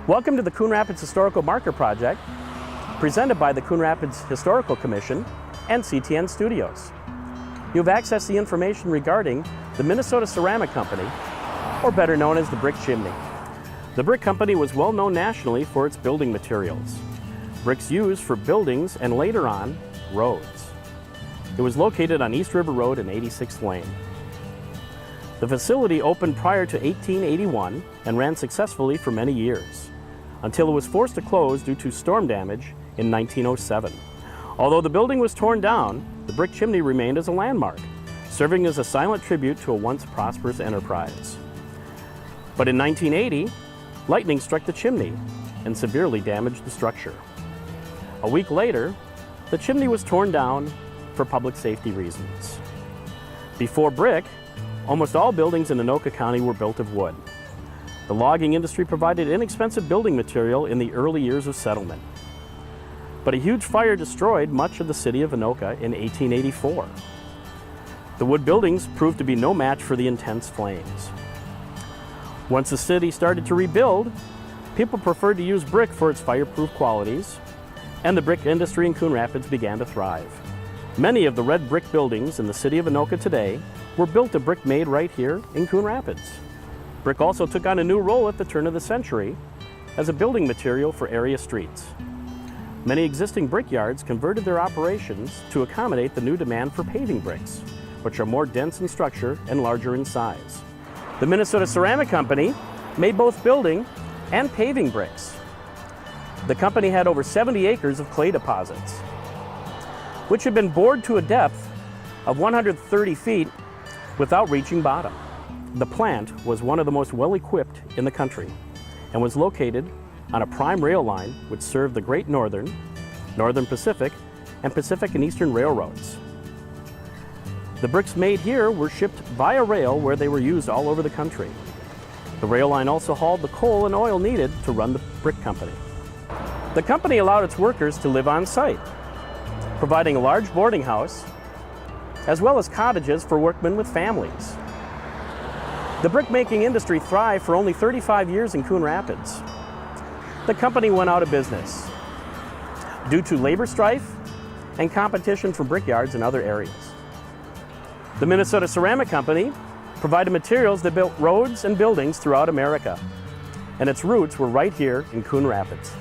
Welcome to the Coon Rapids Historical Marker Project, presented by the Coon Rapids Historical Commission and CTN Studios. You have accessed the information regarding the Minnesota Ceramic Company, or better known as the Brick Chimney. The Brick Company was well known nationally for its building materials. Bricks used for buildings and later on, roads. It was located on East River Road and 86th Lane. The facility opened prior to 1881 and ran successfully for many years, until it was forced to close due to storm damage in 1907. Although the building was torn down, the Brick Chimney remained as a landmark, serving as a silent tribute to a once prosperous enterprise. But in 1980, lightning struck the chimney and severely damaged the structure. A week later, the chimney was torn down for public safety reasons. Before brick, almost all buildings in Anoka County were built of wood. The logging industry provided inexpensive building material in the early years of settlement. But a huge fire destroyed much of the city of Anoka in 1884. The wood buildings proved to be no match for the intense flames. Once the city started to rebuild, people preferred to use brick for its fireproof qualities, and the brick industry in Coon Rapids began to thrive. Many of the red brick buildings in the city of Anoka today were built of brick made right here in Coon Rapids. Brick also took on a new role at the turn of the century as a building material for area streets. Many existing brickyards converted their operations to accommodate the new demand for paving bricks, which are more dense in structure and larger in size. The Minnesota Ceramic Company made both building and paving bricks. The company had over 70 acres of clay deposits, which had been bored to a depth of 130 feet without reaching bottom. The plant was one of the most well-equipped in the country and was located on a prime rail line which served the Great Northern, Northern Pacific, and Pacific and Eastern railroads. The bricks made here were shipped via rail where they were used all over the country. The rail line also hauled the coal and oil needed to run the brick company. The company allowed its workers to live on site, providing a large boarding house as well as cottages for workmen with families. The brick-making industry thrived for only 35 years in Coon Rapids. The company went out of business due to labor strife and competition from brickyards in other areas. The Minnesota Ceramic Company provided materials that built roads and buildings throughout America, and its roots were right here in Coon Rapids.